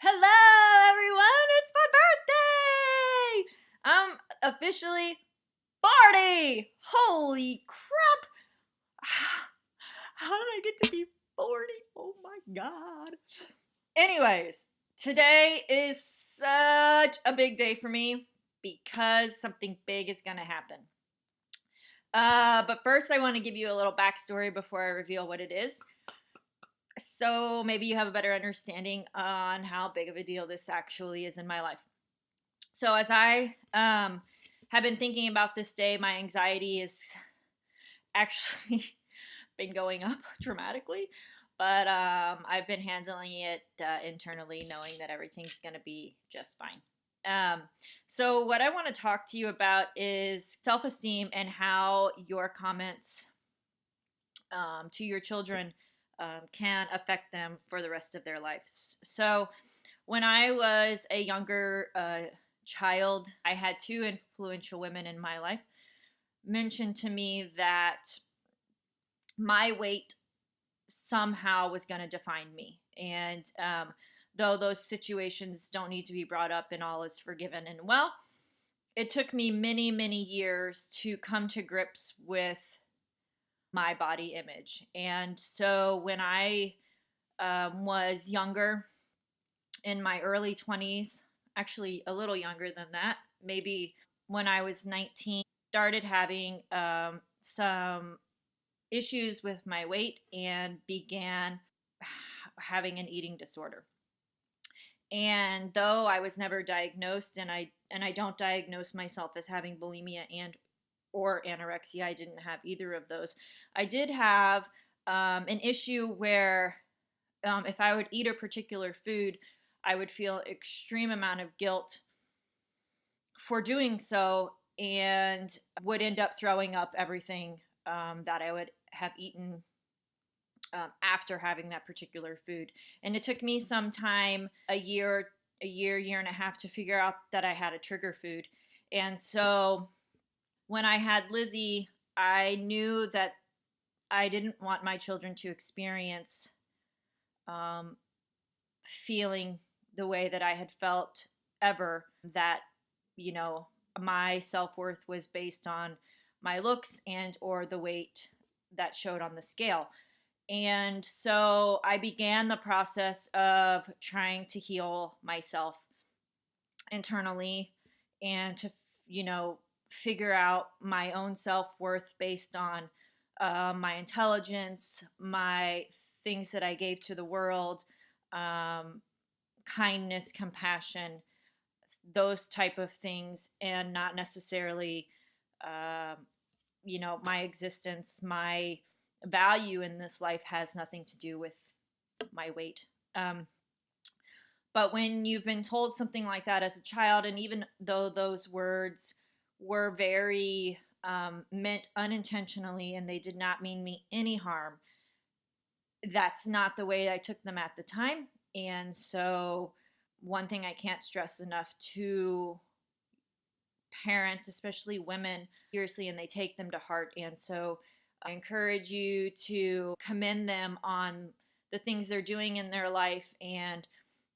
Hello, everyone! It's my birthday! I'm officially 40! Holy crap! How did I get to be 40? Oh my god. Anyways, today is such a big day for me because something big is going to happen. But first, I want to give you a little backstory before I reveal what it is. So maybe you have a better understanding on how big of a deal this actually is in my life. So as I have been thinking about this day, my anxiety is actually been going up dramatically, but I've been handling it internally, knowing that everything's going to be just fine. So what I want to talk to you about is self-esteem and how your comments to your children can affect them for the rest of their lives. So when I was a younger child, I had two influential women in my life mention to me that my weight somehow was going to define me. And though those situations don't need to be brought up and all is forgiven and well, it took me many, many years to come to grips with my body image. And so when I was younger, in my early 20s, actually a little younger than that, maybe when I was 19, started having some issues with my weight and began having an eating disorder. And though I was never diagnosed, and I don't diagnose myself as having bulimia and or anorexia, I didn't have either of those. I did have an issue where if I would eat a particular food, I would feel extreme amount of guilt for doing so and would end up throwing up everything that I would have eaten after having that particular food. And it took me some time, year and a half, to figure out that I had a trigger food. And so when I had Lizzie, I knew that I didn't want my children to experience um, feeling the way that I had felt ever, that, you know, my self-worth was based on my looks and or the weight that showed on the scale. And so I began the process of trying to heal myself internally and to, you know, figure out my own self-worth based on my intelligence, my things that I gave to the world, um, kindness, compassion, those type of things, and not necessarily, um, you know, my existence, my value in this life has nothing to do with my weight. But when you've been told something like that as a child, and even though those words were very meant unintentionally and they did not mean me any harm, that's not the way I took them at the time. And so, one thing I can't stress enough to parents, especially women, seriously, and they take them to heart. And so, I encourage you to commend them on the things they're doing in their life, and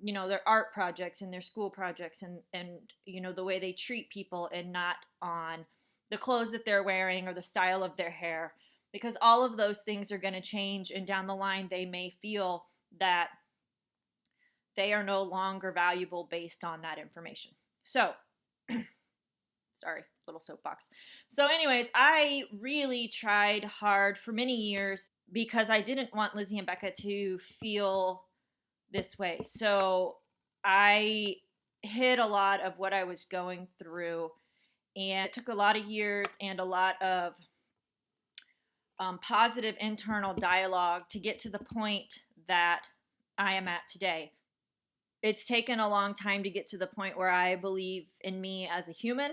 you know, their art projects and their school projects, and you know, the way they treat people, and not on the clothes that they're wearing or the style of their hair, because all of those things are going to change, and down the line they may feel that they are no longer valuable based on that information. So sorry, little soapbox. So anyways, I really tried hard for many years because I didn't want Lizzie and Becca to feel this way. So I hid a lot of what I was going through, and it took a lot of years and a lot of positive internal dialogue to get to the point that I am at today. It's taken a long time to get to the point where I believe in me as a human,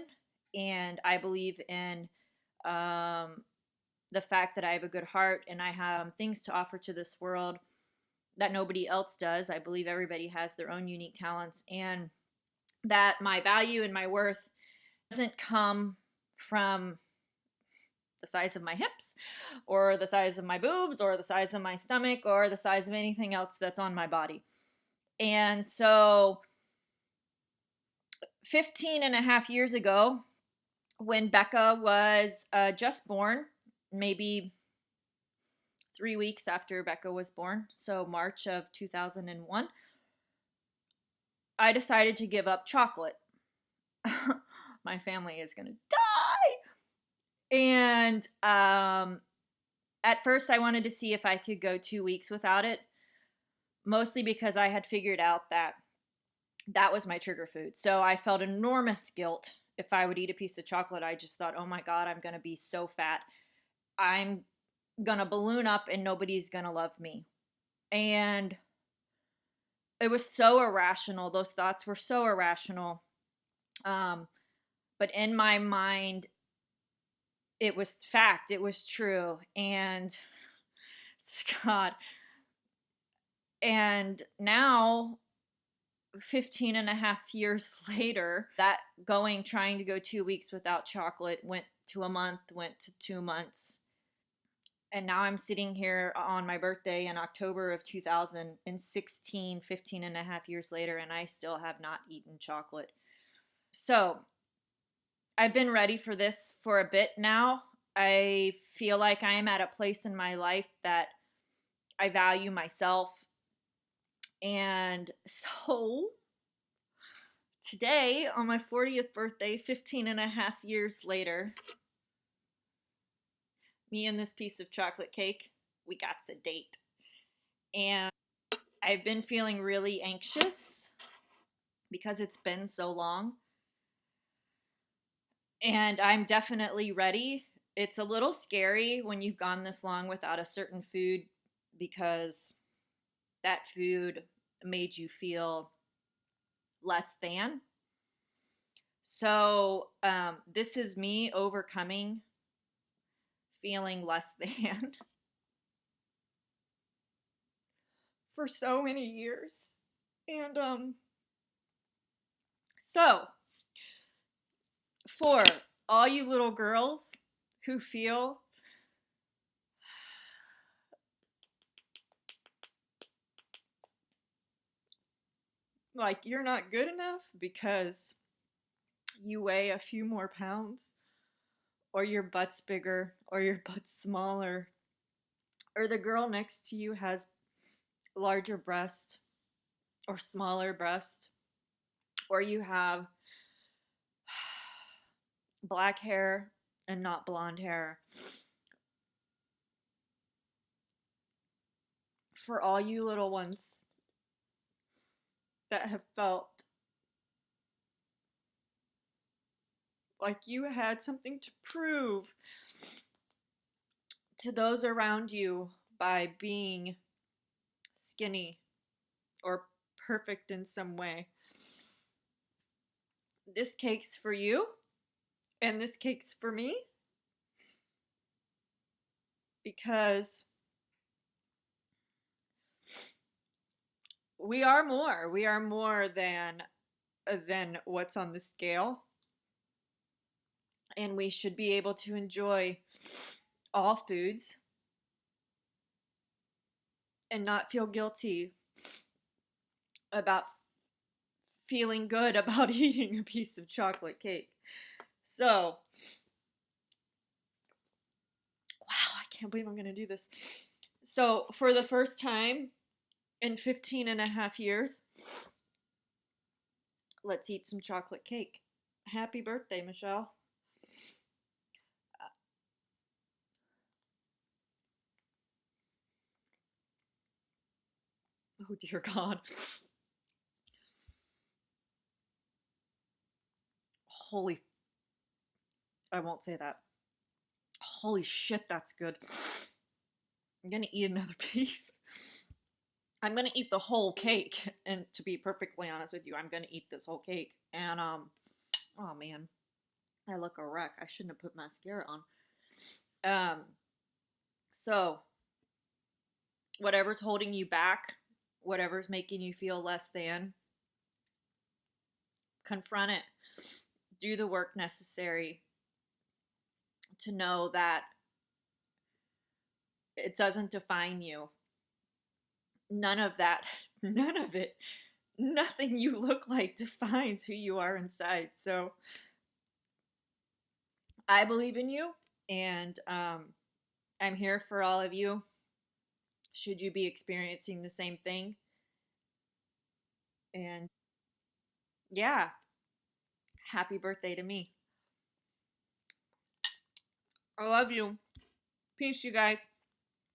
and I believe in um, the fact that I have a good heart and I have things to offer to this world that nobody else does. I believe everybody has their own unique talents, and that my value and my worth doesn't come from the size of my hips or the size of my boobs or the size of my stomach or the size of anything else that's on my body. And so 15 and a half years ago, when Becca was just born, maybe 3 weeks after Becca was born, so March of 2001, I decided to give up chocolate. My family is going to die. And at first, I wanted to see if I could go 2 weeks without it, mostly because I had figured out that that was my trigger food. So I felt enormous guilt if I would eat a piece of chocolate. I just thought, oh my God, I'm going to be so fat. I'm going to balloon up and nobody's going to love me. And it was so irrational. Those thoughts were so irrational. But in my mind, it was fact. It was true. And God. And now, 15 and a half years later, that trying to go 2 weeks without chocolate went to a month, went to 2 months. And now I'm sitting here on my birthday in October of 2016, 15 and a half years later, and I still have not eaten chocolate. So I've been ready for this for a bit now. I feel like I am at a place in my life that I value myself. And so today, on my 40th birthday, 15 and a half years later, me and this piece of chocolate cake, we got a date. And I've been feeling really anxious because it's been so long. And I'm definitely ready. It's a little scary when you've gone this long without a certain food because that food made you feel less than. So this is me overcoming feeling less than for so many years. And so for all you little girls who feel like you're not good enough because you weigh a few more pounds, or your butt's bigger, or your butt's smaller, or the girl next to you has larger breast or smaller breast, or you have black hair and not blonde hair. For all you little ones that have felt like you had something to prove to those around you by being skinny or perfect in some way, this cake's for you, and this cake's for me, because we are more. We are more than what's on the scale, and we should be able to enjoy all foods and not feel guilty about feeling good about eating a piece of chocolate cake. So, wow, I can't believe I'm going to do this. So, for the first time in 15 and a half years, let's eat some chocolate cake. Happy birthday, Michelle. Oh, dear God. Holy, I won't say that. Holy shit, that's good. I'm gonna eat another piece. I'm gonna eat the whole cake, and to be perfectly honest with you, I'm gonna eat this whole cake. And oh man, I look a wreck. I shouldn't have put mascara on. So whatever's holding you back, whatever's making you feel less than, confront it. Do the work necessary to know that it doesn't define you. None of that, none of it nothing you look like defines who you are inside. So I believe in you, and I'm here for all of you. Should you be experiencing the same thing? And yeah, happy birthday to me. I love you. Peace, you guys.